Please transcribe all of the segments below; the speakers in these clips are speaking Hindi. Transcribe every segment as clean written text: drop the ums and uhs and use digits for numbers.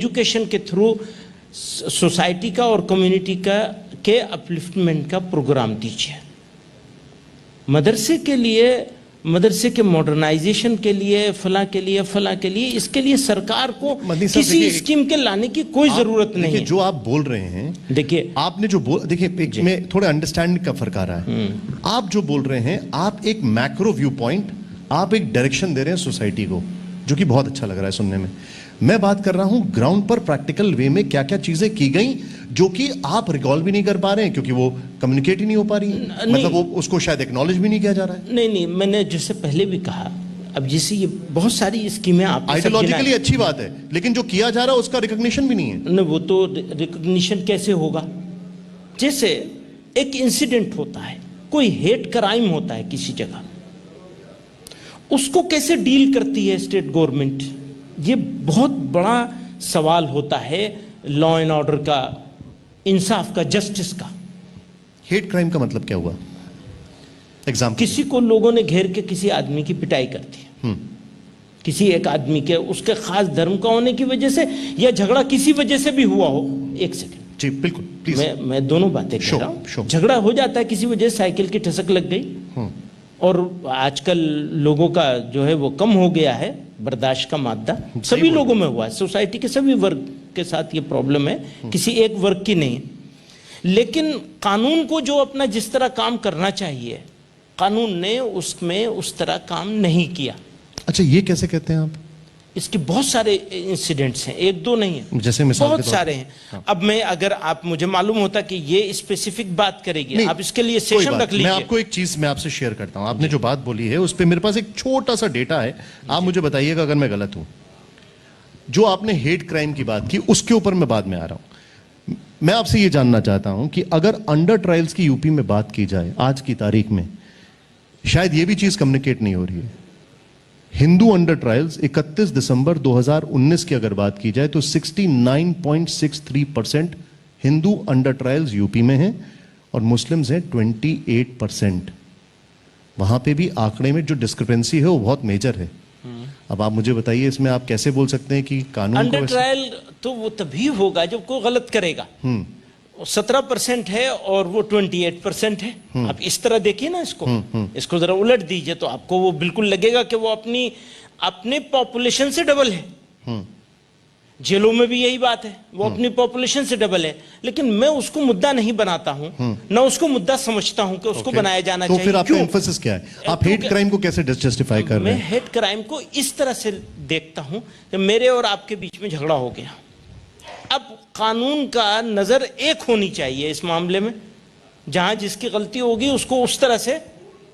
एजुकेशन के थ्रू सोसाइटी का और कम्युनिटी का के अपलिफ्टमेंट का प्रोग्राम दीजिए। मदरसे के लिए, मदरसे के मॉडर्नाइजेशन के लिए, फला के लिए, इसके लिए सरकार को किसी स्कीम के लाने की कोई जरूरत नहीं है। जो आप बोल रहे हैं, देखिए आपने जो बोल, देखिए में थोड़ा अंडरस्टैंडिंग का फर्क आ रहा है। आप जो बोल रहे हैं, आप एक मैक्रो व्यू पॉइंट, आप एक डायरेक्शन दे रहे हैं सोसाइटी को, जो कि बहुत अच्छा लग रहा है सुनने में। मैं बात कर रहा हूं ग्राउंड पर प्रैक्टिकल वे में क्या क्या चीजें की गई जो कि आप रिकॉल भी नहीं कर पा रहे हैं क्योंकि वो कम्युनिकेट ही नहीं हो पा रही है, मतलब वो उसको शायद एक्नॉलेज भी नहीं किया जा रहा है। नहीं, मैंने जैसे पहले भी कहा, अब जैसे ये बहुत सारी स्कीमें आप आइडियोलॉजिकली अच्छी बात है, लेकिन जो किया जा रहा है उसका रिकॉग्निशन भी नहीं है। नहीं, वो तो रिकॉग्निशन कैसे होगा? जैसे एक इंसिडेंट होता है, कोई हेट क्राइम होता है किसी जगह, उसको कैसे डील करती है स्टेट गवर्नमेंट? ये बहुत बड़ा सवाल होता है लॉ एंड ऑर्डर का, इंसाफ का, जस्टिस का। हेट क्राइम का मतलब क्या हुआ? एग्जाम्पल, किसी को लोगों ने घेर के किसी आदमी की पिटाई कर दी, किसी एक आदमी के उसके खास धर्म का होने की वजह से, या झगड़ा किसी वजह से भी हुआ हो। एक सेकंड जी, बिल्कुल प्लीज। मैं दोनों बातें कह रहा हूं। झगड़ा हो जाता है किसी वजह से, साइकिल की ठसक लग गई, और आजकल लोगों का जो है वो कम हो गया है बर्दाश्त का मादा, सभी लोगों में हुआ है, सोसाइटी के सभी वर्ग के साथ ये प्रॉब्लम है, किसी एक वर्ग की नहीं। लेकिन कानून को जो अपना जिस तरह काम करना चाहिए, कानून ने उसमें उस तरह काम नहीं किया। अच्छा, ये कैसे कहते हैं आप? इसके बहुत सारे इंसिडेंट्स हैं, एक दो नहीं है, जैसे बहुत सारे हैं। हाँ। अब मैं, अगर आप मुझे मालूम होता कि ये स्पेसिफिक बात करेगी, आप इसके लिए सेशन रख लीजिए। मैं आपको एक चीज मैं आपसे शेयर करता हूं। आपने जो बात बोली है उस पे मेरे पास एक छोटा सा डेटा है, आप मुझे बताइएगा अगर मैं गलत हूं। जो आपने हेट क्राइम की बात की, उसके ऊपर मैं बाद में आ रहा हूं। मैं आपसे ये जानना चाहता हूं कि अगर अंडर ट्रायल्स की यूपी में बात की जाए आज की तारीख में, शायद ये भी चीज कम्युनिकेट नहीं हो रही है। हिंदू अंडर ट्रायल्स 31 दिसंबर 2019 की अगर बात की जाए तो 69.63% हिंदू अंडर ट्रायल्स यूपी में हैं और मुस्लिम्स हैं 28%। वहां पे भी आंकड़े में जो डिस्क्रिपेंसी है वो बहुत मेजर है। अब आप मुझे बताइए, इसमें आप कैसे बोल सकते हैं कि कानून अंडर ट्रायल तो वो तभी होगा जब कोई गलत करेगा। 17% है और वो 28% है। आप इस तरह देखिए ना इसको, इसको जरा उलट दीजिए तो आपको वो बिल्कुल लगेगा कि वो अपने पॉपुलेशन से डबल है। जेलों में भी यही बात है, वो अपनी पॉपुलेशन से डबल है। लेकिन मैं उसको मुद्दा नहीं बनाता हूं, ना उसको मुद्दा समझता हूं कि उसको बनाया जाना चाहिए। तो फिर आपका एम्फेसिस क्या है? आप हेट क्राइम को कैसे जस्टिफाई कर रहे हैं? मैं हेट क्राइम को इस तरह से देखता हूं कि मेरे और आपके बीच में झगड़ा हो गया, अब कानून का नजर एक होनी चाहिए इस मामले में। जहां जिसकी गलती होगी उसको उस तरह से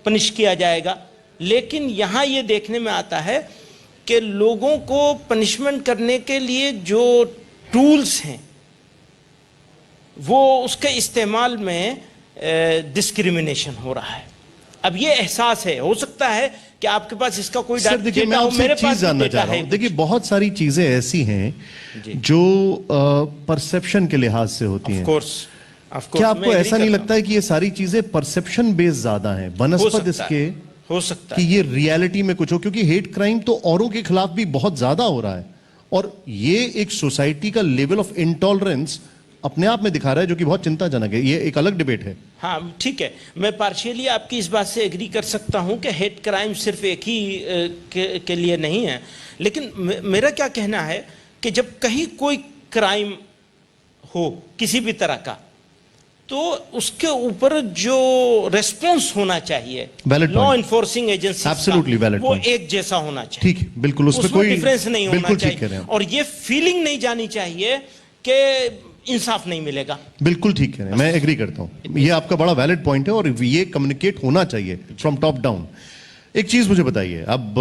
पनिश किया जाएगा। लेकिन यहां यह देखने में आता है कि लोगों को पनिशमेंट करने के लिए जो टूल्स हैं वो उसके इस्तेमाल में डिस्क्रिमिनेशन हो रहा है। अब ये एहसास है, हो सकता है कि आपके पास इसका कोई देखिए, मैं आपसे एक चीज जानना चाह रहा हूं। देखिए, बहुत सारी चीजें ऐसी हैं जो परसेप्शन के लिहाज से होती हैं। क्या आपको ऐसा नहीं लगता है कि ये सारी चीजें परसेप्शन बेस्ड ज्यादा हैं बनस्पत इसके? हो सकता है कि ये रियलिटी में कुछ हो, क्योंकि हेट क्राइम तो औरों के खिलाफ भी बहुत ज्यादा हो रहा है और ये एक सोसाइटी का लेवल ऑफ इंटॉलरेंस अपने आप में दिखा रहा है, जो कि बहुत चिंताजनक है। ये एक अलग डिबेट है। हाँ, ठीक है, मैं पार्शियली आपकी इस बात से एग्री कर सकता हूं कि हेट क्राइम सिर्फ एक ही के लिए नहीं है। लेकिन मेरा क्या कहना है कि जब कहीं कोई क्राइम हो किसी भी तरह का, तो उसके ऊपर जो रेस्पॉन्स होना चाहिए law enforcing agency, absolutely valid, वो एक जैसा होना चाहिए। ठीक है, बिल्कुल, उसमें कोई डिफरेंस नहीं होना चाहिए। और ये फीलिंग नहीं जानी चाहिए कि इंसाफ नहीं मिलेगा। बिल्कुल ठीक है, मैं एग्री करता हूं, ये आपका बड़ा वैलिड पॉइंट है और ये कम्युनिकेट होना चाहिए फ्रॉम टॉप डाउन। एक चीज मुझे बताइए, अब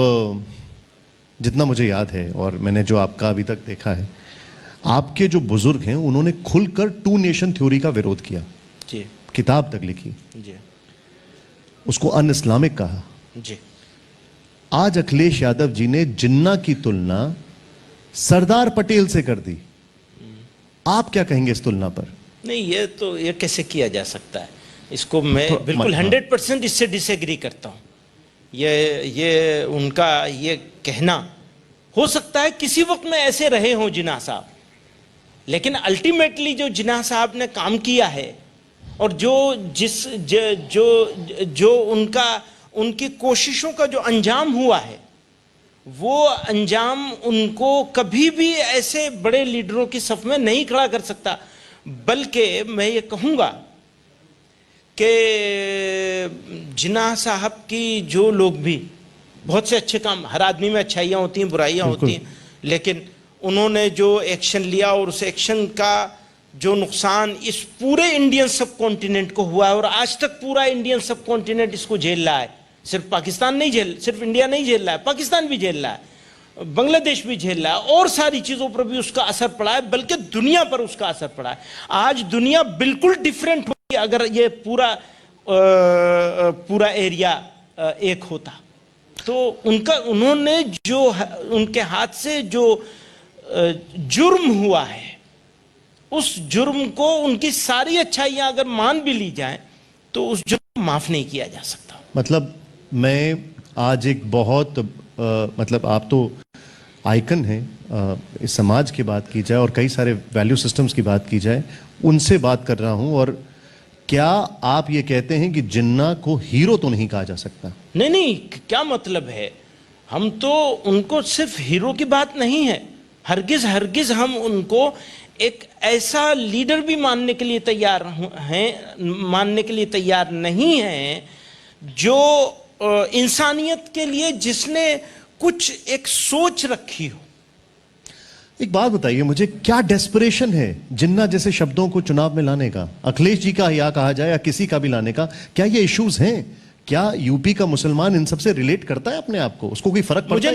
जितना मुझे याद है और मैंने जो आपका अभी तक देखा है, आपके जो बुजुर्ग हैं उन्होंने खुलकर टू नेशन थ्योरी का विरोध किया जी, किताब तक लिखी जी, उसको अन इस्लामिक कहा जी। आज अखिलेश यादव जी ने जिन्ना की तुलना सरदार पटेल से कर दी। आप क्या कहेंगे इस तुलना पर? नहीं, ये कैसे किया जा सकता है? इसको मैं बिल्कुल 100% इससे डिसएग्री करता हूं। ये उनका ये कहना, हो सकता है किसी वक्त में ऐसे रहे हों जिन्ना साहब, लेकिन अल्टीमेटली जो जिन्ना साहब ने काम किया है और जो उनकी कोशिशों का जो अंजाम हुआ है, वो अंजाम उनको कभी भी ऐसे बड़े लीडरों की सफ में नहीं खड़ा कर सकता। बल्कि मैं ये कहूँगा कि जिन्ना साहब की जो लोग भी बहुत से अच्छे काम, हर आदमी में अच्छाइयाँ होती हैं, बुराइयाँ होती हैं, लेकिन उन्होंने जो एक्शन लिया और उस एक्शन का जो नुकसान इस पूरे इंडियन सब कॉन्टिनेंट को हुआ है, और आज तक पूरा इंडियन सब कॉन्टिनेंट इसको झेल रहा है। सिर्फ पाकिस्तान नहीं सिर्फ इंडिया नहीं झेल रहा है, पाकिस्तान भी झेल रहा है, बांग्लादेश भी झेल रहा है, और सारी चीज़ों पर भी उसका असर पड़ा है, बल्कि दुनिया पर उसका असर पड़ा है। आज दुनिया बिल्कुल डिफरेंट होगी अगर ये पूरा एरिया एक होता। तो उन्होंने जो उनके हाथ से जो जुर्म हुआ है, उस जुर्म को, उनकी सारी अच्छाइयां अगर मान भी ली जाएं तो उस जुर्म को माफ नहीं किया जा सकता। मतलब मैं आज एक बहुत मतलब आप तो आइकन हैं, इस समाज की बात की जाए और कई सारे वैल्यू सिस्टम्स की बात की जाए, उनसे बात कर रहा हूं। और क्या आप ये कहते हैं कि जिन्ना को हीरो तो नहीं कहा जा सकता? नहीं, क्या मतलब है? हम तो उनको सिर्फ हीरो की बात नहीं है, हरगिज हम उनको एक ऐसा लीडर भी मानने के लिए तैयार नहीं हैं जो इंसानियत के लिए, जिसने कुछ एक सोच रखी हो। एक बात बताइए मुझे, क्या डेस्परेशन है जिन्ना जैसे शब्दों को चुनाव में लाने का? अखिलेश जी का या कहा जाए या किसी का भी लाने का, क्या ये इश्यूज हैं? क्या यूपी का मुसलमान इन सबसे रिलेट करता है अपने आप को? उसको कोई फर्क पड़ता है?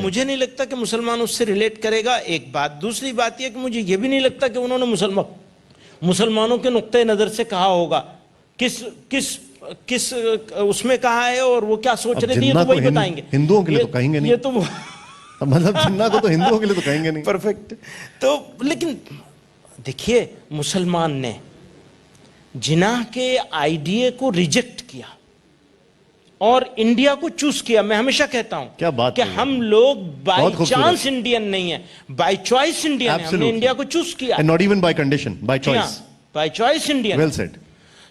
मुझे नहीं लगता कि मुसलमान उससे रिलेट करेगा, एक बात। दूसरी बात यह कि मुझे यह भी नहीं लगता कि उन्होंने मुसलमानों के नुक्ते नजर से कहा होगा। किस उसमें कहा है और वो क्या सोच रहे थे, तो वही बताएंगे। हिंदुओं के लिए तो कहेंगे नहीं, ये तो मतलब जिन्ना को तो हिंदुओं के लिए तो कहेंगे नहीं। परफेक्ट। तो लेकिन देखिए, मुसलमान ने जिन्ना के आइडिया को रिजेक्ट किया और इंडिया को चूज किया। मैं हमेशा कहता हूं क्या बात कि हम लोग बाय चांस इंडियन नहीं है, बाय चॉइस इंडियन है। हमने इंडिया को चूज किया, and not even by condition, by choice. By choice Indian. Well said.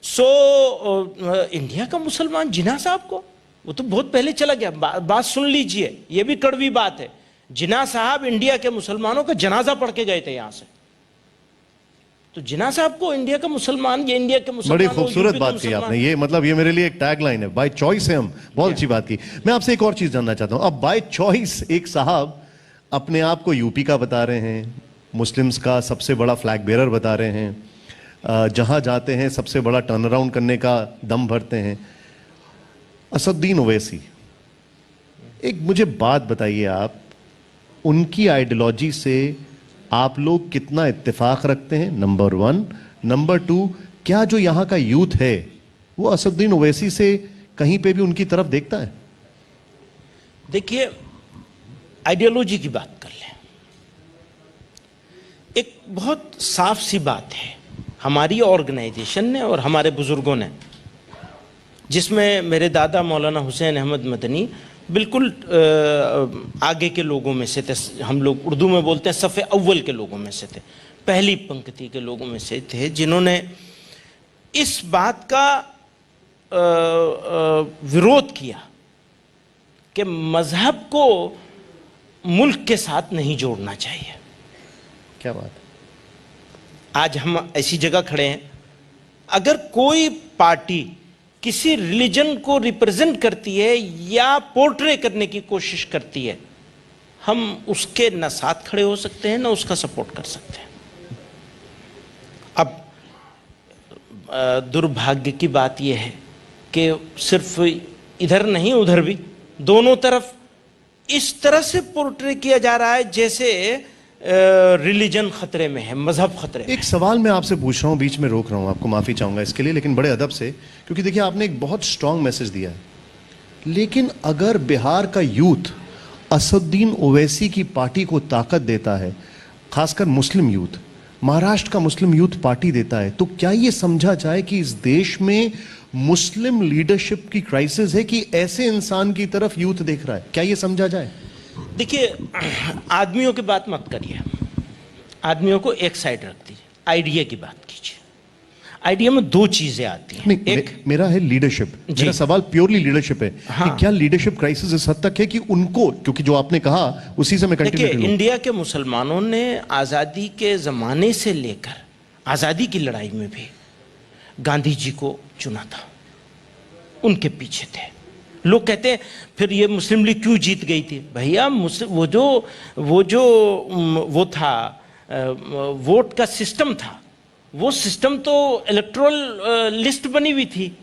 So India का मुसलमान जिन्ना साहब को, वो तो बहुत पहले चला गया। बात सुन लीजिए, ये भी कड़वी बात है। जिन्ना साहब इंडिया के मुसलमानों का जनाजा पढ़ के गए थे यहां से। तो जिन्ना साहब को इंडिया का मुसलमान, ये इंडिया के मुसलमान, बड़ी खूबसूरत बात की आपने। ये मतलब ये मेरे लिए एक टैग लाइन है, बाय चॉइस है हम। बहुत अच्छी बात की। मैं आपसे एक और चीज जानना चाहता हूं। अब बाय चॉइस एक साहब अपने आप को यूपी का बता रहे हैं, मुस्लिम्स का सबसे बड़ा फ्लैग बेरर बता रहे हैं, जहां जाते हैं सबसे बड़ा टर्न अराउंड करने का दम भरते हैं। असदुद्दीन ओवैसी, एक मुझे बात बताइए आप, उनकी आइडियोलॉजी से आप लोग कितना इत्तेफाक रखते हैं? नंबर 1। नंबर 2, क्या जो यहां का यूथ है वो असदुद्दीन ओवैसी से कहीं पे भी उनकी तरफ देखता है? देखिए, आइडियोलॉजी की बात कर लें, एक बहुत साफ सी बात है। हमारी ऑर्गेनाइजेशन ने और हमारे बुजुर्गों ने, जिसमें मेरे दादा मौलाना हुसैन अहमद मदनी बिल्कुल आगे के लोगों में से थे। हम लोग उर्दू में बोलते हैं सफ़े अव्वल के लोगों में से थे, पहली पंक्ति के लोगों में से थे, जिन्होंने इस बात का विरोध किया कि मजहब को मुल्क के साथ नहीं जोड़ना चाहिए। क्या बात है। आज हम ऐसी जगह खड़े हैं, अगर कोई पार्टी किसी रिलीजन को रिप्रेजेंट करती है या पोर्ट्रे करने की कोशिश करती है, हम उसके न साथ खड़े हो सकते हैं, न उसका सपोर्ट कर सकते हैं। अब दुर्भाग्य की बात यह है कि सिर्फ इधर नहीं उधर भी, दोनों तरफ इस तरह से पोर्ट्रे किया जा रहा है जैसे रिलीजन खतरे में है, मजहब खतरे में। एक सवाल मैं आपसे पूछ रहा हूं, बीच में रोक रहा हूं, आपको माफी चाहूंगा इसके लिए, लेकिन बड़े अदब से, क्योंकि देखिए आपने एक बहुत स्ट्रांग मैसेज दिया है। लेकिन अगर बिहार का यूथ असदुद्दीन ओवैसी की पार्टी को ताकत देता है, खासकर मुस्लिम यूथ, महाराष्ट्र का मुस्लिम यूथ पार्टी देता है, तो क्या ये समझा जाए कि इस देश में मुस्लिम लीडरशिप की क्राइसिस है कि ऐसे इंसान की तरफ यूथ देख रहा है? क्या ये समझा जाए? देखिए, आदमियों की बात मत करिए, आदमियों को एक साइड रख दीजिए, आइडिया की बात कीजिए। आइडिया में दो चीजें आती हैं। नहीं, मेरा है लीडरशिप। मेरा सवाल प्योरली लीडरशिप है कि क्या लीडरशिप क्राइसिस इस हद तक है कि उनको, क्योंकि जो आपने कहा उसी से मैं कंटिन्यू करूं। इंडिया के मुसलमानों ने आजादी के जमाने से लेकर आजादी की लड़ाई में भी गांधी जी को चुना था, उनके पीछे थे। लोग कहते हैं फिर ये मुस्लिम लीग क्यों जीत गई थी? भैया वो था वोट का सिस्टम था, वो सिस्टम तो इलेक्टोरल लिस्ट बनी हुई थी,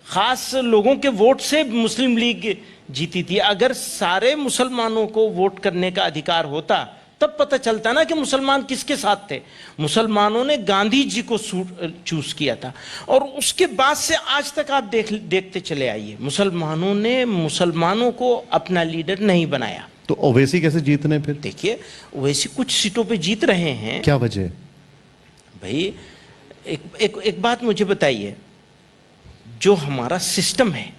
खास लोगों के वोट से मुस्लिम लीग जीती थी। अगर सारे मुसलमानों को वोट करने का अधिकार होता तब पता चलता ना कि मुसलमान किसके साथ थे। मुसलमानों ने गांधी जी को चूज किया था, और उसके बाद से आज तक आप देखते चले आइए, मुसलमानों ने मुसलमानों को अपना लीडर नहीं बनाया। तो ओवैसी कैसे जीत रहे फिर? देखिए, ओवैसी कुछ सीटों पे जीत रहे हैं। क्या वजह? भाई एक बात मुझे बताइए, जो हमारा सिस्टम है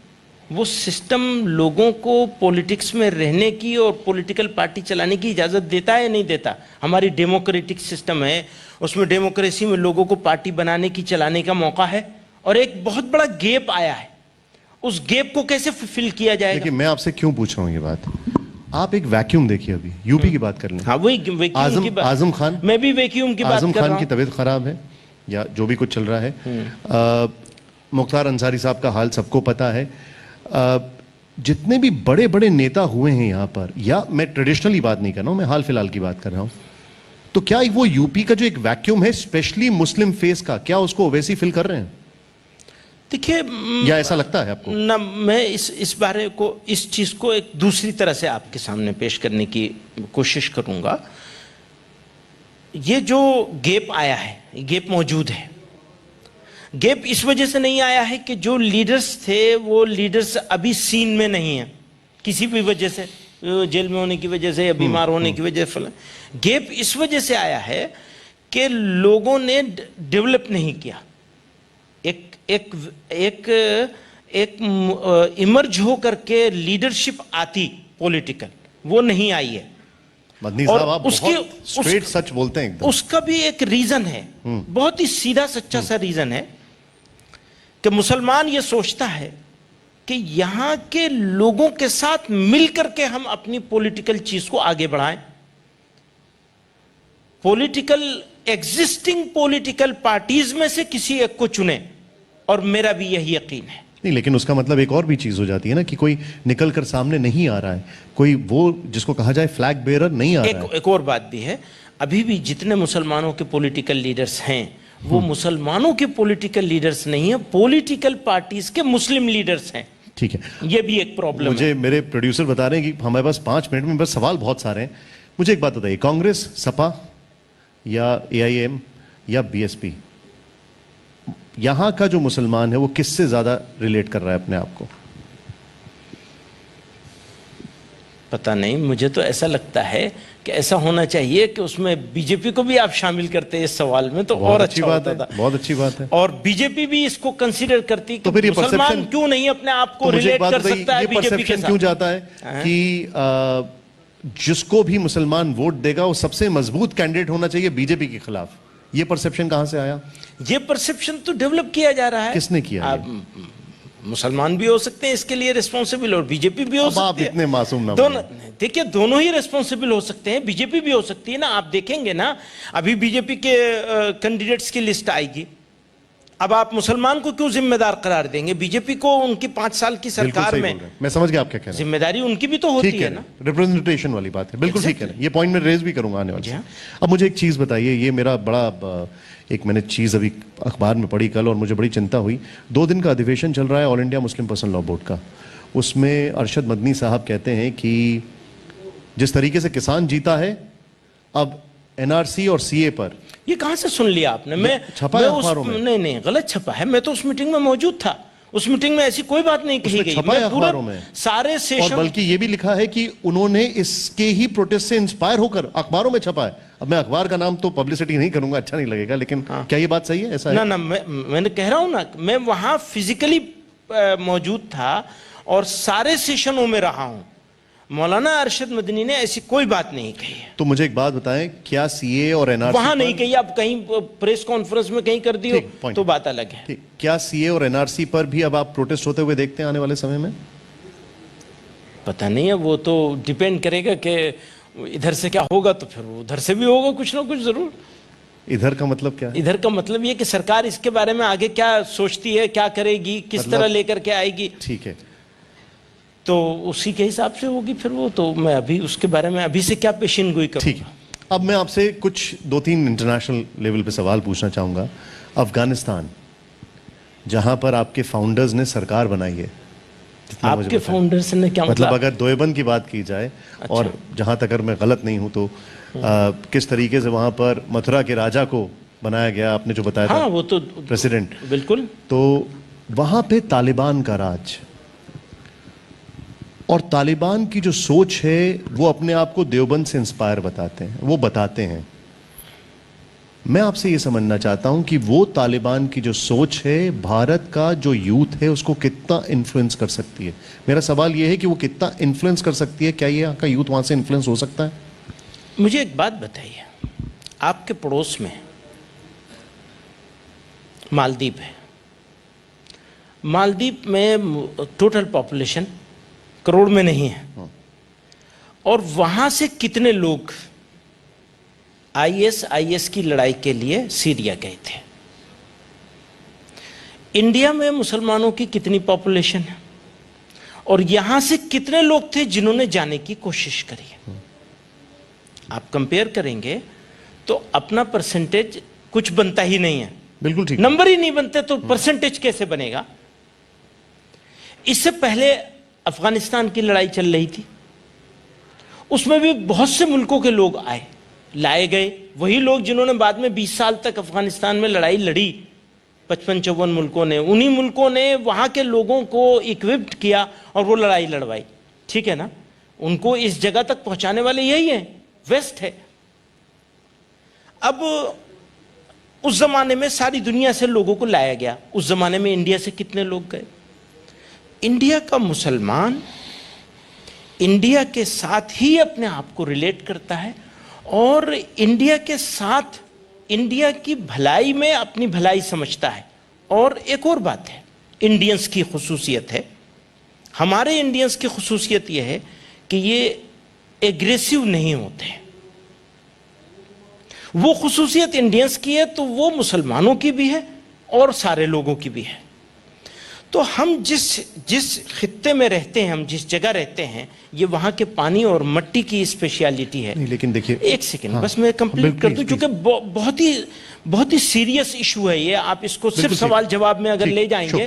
वो सिस्टम लोगों को पॉलिटिक्स में रहने की और पॉलिटिकल पार्टी चलाने की इजाज़त देता है नहीं देता? हमारी डेमोक्रेटिक सिस्टम है, उसमें डेमोक्रेसी में लोगों को पार्टी बनाने की, चलाने का मौका है, और एक बहुत बड़ा गैप आया है। उस गैप को कैसे फिल किया जाएगा? देखिए, मैं आपसे क्यों पूछ रहा हूँ ये बात, आप एक वैक्यूम देखिए। अभी यूपी की बात कर लें। हाँ, वही वैक्यूम की बात। आजम खान, मैं भी वैक्यूम की बात कर रहा हूँ। आजम खान की तबीयत खराब है या जो भी कुछ चल रहा है। मुख्तार अंसारी साहब का हाल सबको पता है। जितने भी बड़े बड़े नेता हुए हैं यहाँ पर, या मैं ट्रेडिशनली बात नहीं कर रहा हूँ, मैं हाल फिलहाल की बात कर रहा हूँ, तो क्या वो यूपी का जो एक वैक्यूम है स्पेशली मुस्लिम फेस का, क्या उसको वैसे ही फिल कर रहे हैं? देखिए, या ऐसा लगता है आपको? ना, मैं इस बारे को, इस चीज को एक दूसरी तरह से आपके सामने पेश करने की कोशिश करूंगा। ये जो गैप आया है, गैप मौजूद है। गैप इस वजह से नहीं आया है कि जो लीडर्स थे वो लीडर्स अभी सीन में नहीं है, किसी भी वजह से, जेल में होने की वजह से या बीमार होने की वजह से। गैप इस वजह से आया है कि लोगों ने डेवलप नहीं किया। एक इमर्ज हो करके लीडरशिप आती पॉलिटिकल, वो नहीं आई है। मदनी साहब, आप बहुत स्ट्रेट सच बोलते हैं एकदम। उसका भी एक रीजन है, बहुत ही सीधा सच्चा सा रीजन है कि मुसलमान ये सोचता है कि यहां के लोगों के साथ मिलकर के हम अपनी पॉलिटिकल चीज को आगे बढ़ाएं। एग्जिस्टिंग पॉलिटिकल पार्टीज में से किसी एक को चुने, और मेरा भी यही यकीन है। नहीं, लेकिन उसका मतलब एक और भी चीज हो जाती है ना कि कोई निकल कर सामने नहीं आ रहा है, कोई वो जिसको कहा जाए फ्लैग बेरर नहीं आ रहा है। एक और बात भी है, अभी भी जितने मुसलमानों के पॉलिटिकल लीडर्स हैं वो मुसलमानों के पॉलिटिकल लीडर्स नहीं है, पॉलिटिकल पार्टीज के मुस्लिम लीडर्स हैं। ठीक है, ये भी एक प्रॉब्लम है। मुझे मेरे प्रोड्यूसर बता रहे हैं कि हमारे पास 5 मिनट में बस सवाल बहुत सारे हैं। मुझे एक बात बताइए, कांग्रेस, सपा या AIM या BSP, यहां का जो मुसलमान है वो किससे ज्यादा रिलेट कर रहा है अपने आप को? पता नहीं, मुझे तो ऐसा लगता है कि ऐसा होना चाहिए कि उसमें बीजेपी को भी आप शामिल करते इस सवाल में, तो और अच्छा बात होता है, बहुत अच्छी बात है। और बीजेपी भी इसको कंसीडर करती तो फिर ये मुसलमान क्यों नहीं अपने आप को रिलेट कर सकता है बीजेपी के साथ? क्यों जाता है कि जिसको भी मुसलमान वोट देगा वो सबसे मजबूत कैंडिडेट होना चाहिए बीजेपी के खिलाफ? ये परसेप्शन कहां से आया? ये परसेप्शन तो डेवलप किया जा रहा है। किसने किया? मुसलमान भी हो सकते हैं इसके लिए रिस्पॉन्सिबल, और बीजेपी भी हो सकती है। आप इतने मासूम ना दोनों, देखिए, दोनों ही रिस्पॉन्सिबल हो सकते हैं, बीजेपी भी हो सकती है ना। आप देखेंगे ना, अभी बीजेपी के कैंडिडेट्स की लिस्ट आएगी, अब आप मुसलमान को क्यों जिम्मेदार करार देंगे? बीजेपी को उनकी 5 साल की सरकार में, मैं समझ गया आप क्या कह रहे हैं, जिम्मेदारी उनकी भी तो होती है ना। रिप्रेजेंटेशन वाली बात है, बिल्कुल ठीक है, ये पॉइंट मैं रेज भी करूंगा आने वाले। अब मुझे एक चीज बताइए, ये मेरा बड़ा एक मैंने चीज अभी अखबार में पढ़ी कल और मुझे बड़ी चिंता हुई। 2 दिन का अधिवेशन चल रहा है all India Muslim personal law board का। उसमें अरशद मदनी साहब कहते हैं कि जिस तरीके से किसान जीता है, अब NRC और CA पर। ये कहां से सुन लिया आपने? मैं छपा है अखबारों में? नहीं, गलत छपा है। मैं तो उस मीटिंग में मौजूद था, उस मीटिंग में ऐसी कोई बात नहीं कही गई। छपा है अखबारों में सारे सेशन, और बल्कि ये भी लिखा है कि उन्होंने इसके ही प्रोटेस्ट से इंस्पायर होकर अखबारों में छपा है। अब मैं अखबार का नाम तो पब्लिसिटी नहीं करूंगा, अच्छा नहीं लगेगा, लेकिन क्या ये बात सही है? ऐसा है? ना, मैंने कह रहा हूं ना, मैं वहां फिजिकली मौजूद था और सारे सेशनों में रहा हूं। मौलाना अरशद मदनी ने ऐसी कोई बात नहीं कही है। तो मुझे एक बात बताएं, क्या सीए और एनआरसी वहां नहीं कही, आप कहीं प्रेस कॉन्फ्रेंस में कहीं कर दी हो ठीक, point। तो बात अलग है। ठीक, क्या सीए और एनआरसी पर भी अब आप प्रोटेस्ट होते हुए देखते हैं आने वाले समय में? पता नहीं है, वो तो डिपेंड करेगा कि इधर से क्या होगा, तो फिर उधर से भी होगा कुछ ना कुछ जरूर। इधर का मतलब क्या है? इधर का मतलब ये कि सरकार इसके बारे में आगे क्या सोचती है, क्या करेगी, किस तरह लेकर के आएगी, ठीक है, तो उसी के हिसाब से होगी फिर वो। तो मैं अभी उसके बारे में अभी से क्या पेशिनगोई करूंगा। ठीक है। अब मैं आपसे कुछ 2-3 इंटरनेशनल लेवल पे सवाल पूछना चाहूंगा। अफगानिस्तान, जहां पर आपके फाउंडर्स ने सरकार बनाई है, जितना मुझे आपके पता है। फाउंडर्स ने क्या मतलब अगर दोयबंद की बात की जाए, और जहां तक अगर मैं गलत नहीं हूं तो किस तरीके से वहां पर मथुरा के राजा को बनाया गया, आपने जो बताया हाँ था वो तो प्रेसिडेंट, बिल्कुल। तो वहां पे तालिबान का राज, और तालिबान की जो सोच है वो अपने आप को देवबंद से इंस्पायर बताते हैं, वो बताते हैं। मैं आपसे ये समझना चाहता हूं कि वो तालिबान की जो सोच है भारत का जो यूथ है उसको कितना इन्फ्लुएंस कर सकती है। मेरा सवाल ये है कि वो कितना इन्फ्लुएंस कर सकती है, क्या ये यहाँ का यूथ वहां से इन्फ्लुएंस हो सकता है? मुझे एक बात बताइए, आपके पड़ोस में मालदीव है, मालदीव में टोटल पॉपुलेशन करोड़ में नहीं है, और वहां से कितने लोग आईएस की लड़ाई के लिए सीरिया गए थे? इंडिया में मुसलमानों की कितनी पॉपुलेशन है, और यहां से कितने लोग थे जिन्होंने जाने की कोशिश करी है? आप कंपेयर करेंगे तो अपना परसेंटेज कुछ बनता ही नहीं है। बिल्कुल ठीक, नंबर ही नहीं बनते तो परसेंटेज कैसे बनेगा? इससे पहले अफगानिस्तान की लड़ाई चल रही थी, उसमें भी बहुत से मुल्कों के लोग आए, लाए गए, वही लोग जिन्होंने बाद में 20 साल तक अफगानिस्तान में लड़ाई लड़ी, 55-54 मुल्कों ने, उन्हीं मुल्कों ने वहां के लोगों को इक्विप्ड किया और वो लड़ाई लड़वाई। ठीक है ना? उनको इस जगह तक पहुंचाने वाले यही है, वेस्ट है। अब उस जमाने में सारी दुनिया से लोगों को लाया गया, उस जमाने में इंडिया से कितने लोग गए? इंडिया का मुसलमान इंडिया के साथ ही अपने आप को रिलेट करता है, और इंडिया के साथ इंडिया की भलाई में अपनी भलाई समझता है। और एक और बात है, इंडियंस की खुसूसियत है, हमारे इंडियंस की खुसूसियत यह है कि ये एग्रेसिव नहीं होते। वो खुसूसियत इंडियंस की है तो वो मुसलमानों की भी है और सारे लोगों की भी है। तो हम जिस खित्ते में रहते हैं, हम जिस जगह रहते हैं, ये वहां के पानी और मिट्टी की स्पेशलिटी है। नहीं, लेकिन देखिए, एक सेकंड, हाँ, बस मैं कंप्लीट कर दूं, क्योंकि बहुत ही सीरियस इशू है ये। आप इसको सिर्फ सवाल जवाब में अगर ले जाएंगे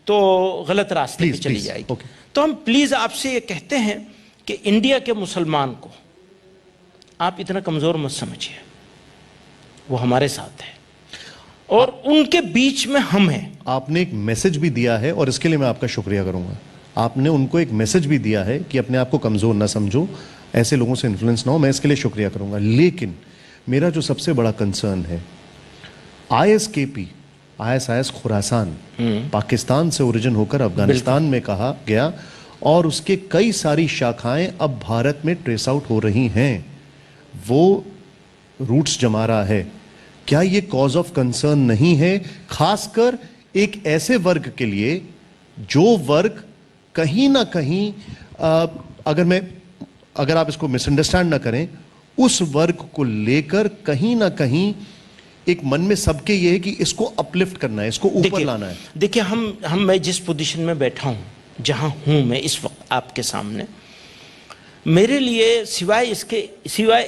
तो गलत रास्ते पे चली जाएगी। तो हम प्लीज आपसे ये कहते हैं कि इंडिया के मुसलमान को आप इतना कमजोर मत समझिए, वो हमारे साथ है और उनके बीच में हम हैं। आपने एक मैसेज भी दिया है और इसके लिए मैं आपका शुक्रिया करूंगा। आपने उनको एक मैसेज भी दिया है कि अपने आप को कमजोर ना समझो, ऐसे लोगों से इन्फ्लुएंस ना हो, मैं इसके लिए शुक्रिया करूंगा। लेकिन मेरा जो सबसे बड़ा कंसर्न है, ISIS खुरासान पाकिस्तान से ओरिजिन होकर अफगानिस्तान में कहा गया और उसके कई सारी शाखाएं अब भारत में ट्रेस आउट हो रही हैं, वो रूट्स जमा रहा है। क्या ये कॉज ऑफ कंसर्न नहीं है, खासकर एक ऐसे वर्ग के लिए जो वर्ग कहीं ना कहीं, अगर आप इसको मिसअंडरस्टैंड ना करें, उस वर्ग को लेकर कहीं ना कहीं एक मन में सबके ये है कि इसको अपलिफ्ट करना है, इसको ऊपर लाना है। देखिए, मैं जिस पोजीशन में बैठा हूं, जहां हूं मैं इस वक्त आपके सामने, मेरे लिए सिवाय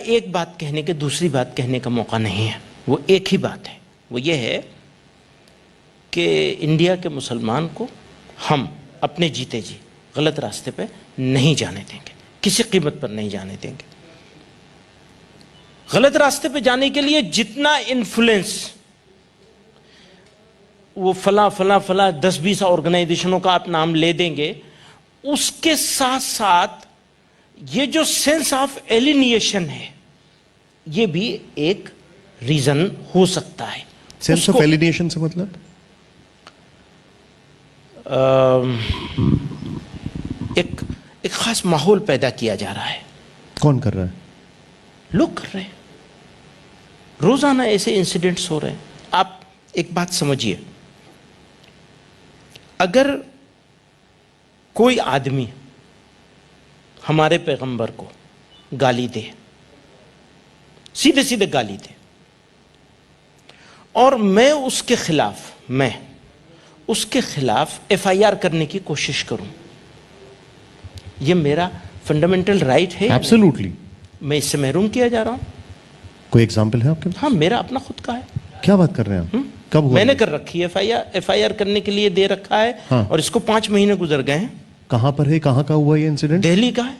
एक बात कहने के दूसरी बात कहने का मौका नहीं है। वो एक ही बात है, वो ये है कि इंडिया के मुसलमान को हम अपने जीते जी गलत रास्ते पे नहीं जाने देंगे, किसी कीमत पर नहीं जाने देंगे। गलत रास्ते पे जाने के लिए जितना इन्फ्लुएंस वो फला 10-20 ऑर्गेनाइजेशनों का आप नाम ले देंगे, उसके साथ साथ ये जो सेंस ऑफ एलिनिएशन है, ये भी एक रीजन हो सकता है। सेंस ऑफ एलिनिएशन से मतलब एक खास माहौल पैदा किया जा रहा है। कौन कर रहा है? लोग कर रहे हैं, रोजाना ऐसे इंसिडेंट्स हो रहे हैं। आप एक बात समझिए, अगर कोई आदमी हमारे पैगंबर को गाली दे, सीधे सीधे गाली दे, और मैं उसके खिलाफ एफआईआर करने की कोशिश करूं, यह मेरा फंडामेंटल राइट है। एब्सोल्युटली। मैं इससे महरूम किया जा रहा हूं। कोई एग्जाम्पल है आपके? हाँ, मेरा अपना खुद का है। क्या बात कर रहे हैं आप? कब हुआ? मैंने कर रखी है एफआईआर करने के लिए दे रखा है। हाँ। और इसको 5 महीने गुजर गए हैं। कहां पर है, कहां का हुआ ये इंसिडेंट? दिल्ली का है।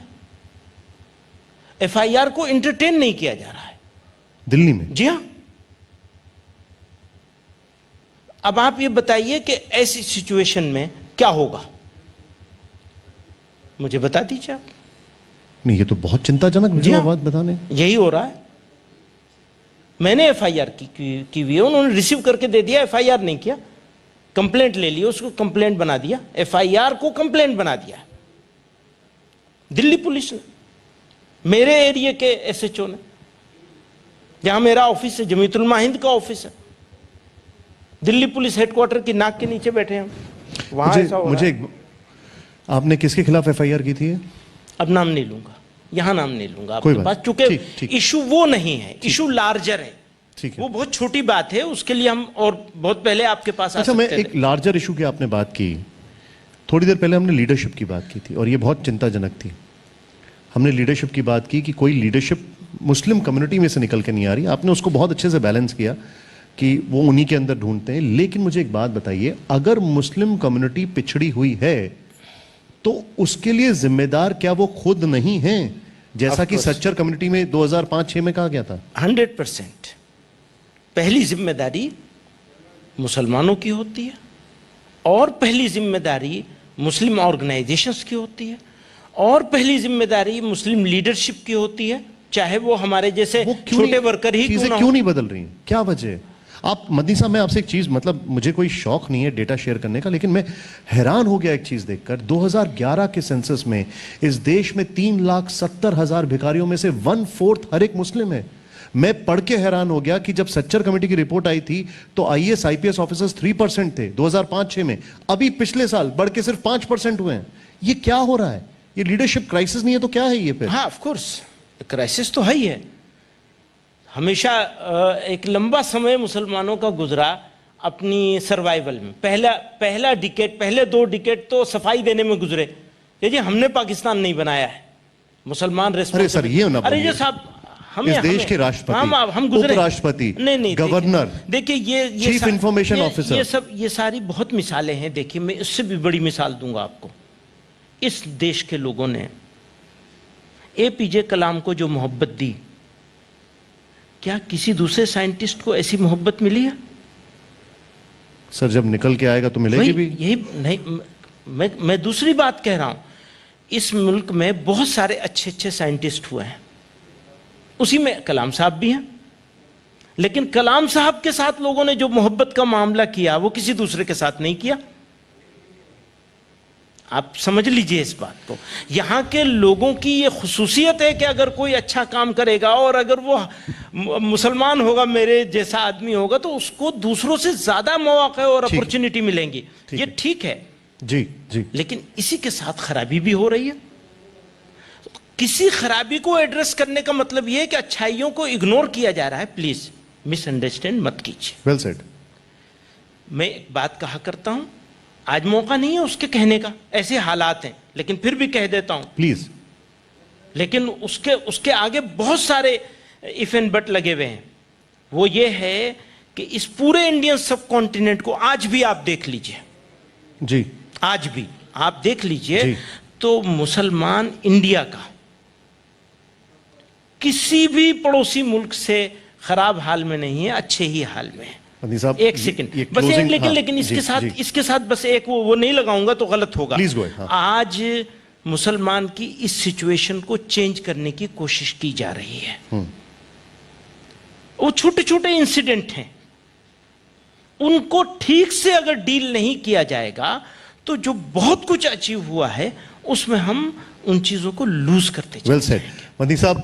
एफआईआर को एंटरटेन नहीं किया जा रहा है। दिल्ली में? जी हां। अब आप ये बताइए कि ऐसी सिचुएशन में क्या होगा, मुझे बता दीजिए आप। नहीं, ये तो बहुत चिंताजनक जी हाँ। बात बताने। यही हो रहा है। मैंने एफआईआर की हुई है, उन्होंने रिसीव करके दे दिया, एफआईआर नहीं किया। कंप्लेंट ले लिया, उसको कंप्लेंट बना दिया, एफआईआर को कंप्लेंट बना दिया दिल्ली पुलिस ने, मेरे एरिया के एसएचओ ने, जहां मेरा ऑफिस है, जमीयतुल माहिंद का ऑफिस है। दिल्ली पुलिस हेडक्वार्टर की नाक के नीचे बैठे हैं, वहां ऐसा हो रहा है। आपने किसके खिलाफ एफआईआर की थी? अब नाम नहीं लूंगा, यहां नाम नहीं लूंगा आपके पास, ठीक, ठीक। चूंकि इशू वो नहीं है, इशू लार्जर है। ठीक है। वो बहुत छोटी बात है, उसके लिए हम और बहुत पहले आपके पास आ अच्छा, मैं सकते एक थे। लार्जर इशू की आपने बात की, थोड़ी देर पहले हमने लीडरशिप की बात की थी और ये बहुत चिंताजनक थी। हमने लीडरशिप की बात की कि कोई लीडरशिप मुस्लिम कम्युनिटी में से निकल के नहीं आ रही। आपने उसको बहुत अच्छे से बैलेंस किया कि वो उन्हीं के अंदर ढूंढते हैं। लेकिन मुझे एक बात बताइए, अगर मुस्लिम कम्युनिटी पिछड़ी हुई है तो उसके लिए जिम्मेदार क्या वो खुद नहीं है, जैसा कि सच्चर कम्युनिटी में 2005-6 में कहा गया था? 100%। पहली जिम्मेदारी मुसलमानों की होती है, और पहली जिम्मेदारी मुस्लिम ऑर्गेनाइजेशंस की होती है, और पहली जिम्मेदारी मुस्लिम लीडरशिप की होती है, चाहे वो हमारे जैसे छोटे वर्कर ही चीजें क्यों नहीं बदल रही? क्या वजह है? आप मदनी साहब, मैं आपसे एक चीज, मतलब मुझे कोई शौक नहीं है डेटा शेयर करने का, लेकिन मैं हैरान हो गया एक चीज देखकर। 2011 के सेंसस में इस देश में 3,70,000 भिखारियों में से 1/4 हर एक मुस्लिम है। मैं पढ़ के हैरान हो गया कि जब सच्चर कमेटी की रिपोर्ट आई थी तो आईएएस आईपीएस ऑफिसर्स 3% थे 2005-6 में, अभी पिछले साल बढ़ के सिर्फ 5% हुए हैं। ये क्या हो रहा है? ये लीडरशिप क्राइसिस नहीं है तो क्या है ये फिर? हाँ, ऑफ कोर्स क्राइसिस तो है ही है। हमेशा एक लंबा समय मुसलमानों का गुजरा अपनी सर्वाइवल में। पहला डिकेड, पहले 2 डिकेड तो सफाई देने में गुजरे। ये जी हमने पाकिस्तान नहीं बनाया है, मुसलमान रेस्पॉन्सिबल। अरे सर, ये ना अरे ये साहब, इस देश के राष्ट्रपति, हम गुजरे, उपराष्ट्रपति, नहीं, गवर्नर, देखिए ये चीफ इंफॉर्मेशन ऑफिसर, ये सारी बहुत मिसालें हैं। देखिए, मैं इससे भी बड़ी मिसाल दूंगा आपको। इस देश के लोगों ने एपीजे कलाम को जो मोहब्बत दी, क्या किसी दूसरे साइंटिस्ट को ऐसी मोहब्बत मिली है? सर, जब निकल के आएगा तो मिलेगी भी। यही नहीं, मैं दूसरी बात कह रहा हूं। इस मुल्क में बहुत सारे अच्छे अच्छे साइंटिस्ट हुए हैं, उसी में कलाम साहब भी हैं, लेकिन कलाम साहब के साथ लोगों ने जो मोहब्बत का मामला किया वो किसी दूसरे के साथ नहीं किया। आप समझ लीजिए इस बात को। यहां के लोगों की ये खुसूसियत है कि अगर कोई अच्छा काम करेगा और अगर वो मुसलमान होगा, मेरे जैसा आदमी होगा, तो उसको दूसरों से ज्यादा मौके और अपॉर्चुनिटी मिलेंगी। ये ठीक है जी जी, लेकिन इसी के साथ खराबी भी हो रही है। किसी खराबी को एड्रेस करने का मतलब यह है कि अच्छाइयों को इग्नोर किया जा रहा है। प्लीज मिसअंडरस्टैंड मत कीजिए। Well said. मैं एक बात कहा करता हूं, आज मौका नहीं है उसके कहने का, ऐसे हालात हैं, लेकिन फिर भी कह देता हूं प्लीज। लेकिन उसके आगे बहुत सारे इफ एंड बट लगे हुए हैं। वो ये है कि इस पूरे इंडियन सब कॉन्टिनेंट को आज भी आप देख लीजिए जी, आज भी आप देख लीजिए तो मुसलमान इंडिया का किसी भी पड़ोसी मुल्क से खराब हाल में नहीं है, अच्छे ही हाल में है। एक सेकंड बस, लेकिन इसके साथ बस एक वो नहीं लगाऊंगा तो गलत होगा। Please go ahead. आज मुसलमान की इस सिचुएशन को चेंज करने की कोशिश की जा रही है। वो छोटे छोटे इंसिडेंट हैं, उनको ठीक से अगर डील नहीं किया जाएगा तो जो बहुत कुछ अचीव हुआ है उसमें हम उन चीजों को लूज करते वेल सेड। मदनी साहब,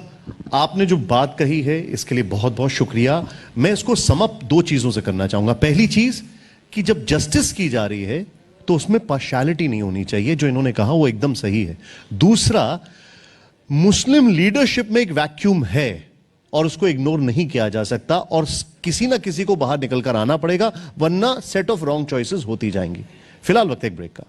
आपने जो बात कही है इसके लिए बहुत बहुत शुक्रिया। मैं इसको समअप दो चीजों से करना चाहूंगा। पहली चीज कि जब जस्टिस की जा रही है तो उसमें पार्शियलिटी नहीं होनी चाहिए, जो इन्होंने कहा वो एकदम सही है। दूसरा, मुस्लिम लीडरशिप में एक वैक्यूम है और उसको इग्नोर नहीं किया जा सकता, और किसी ना किसी को बाहर निकलकर आना पड़ेगा, वरना सेट ऑफ रॉन्ग चॉइसेस होती जाएंगी। फिलहाल वक्त एक ब्रेक का।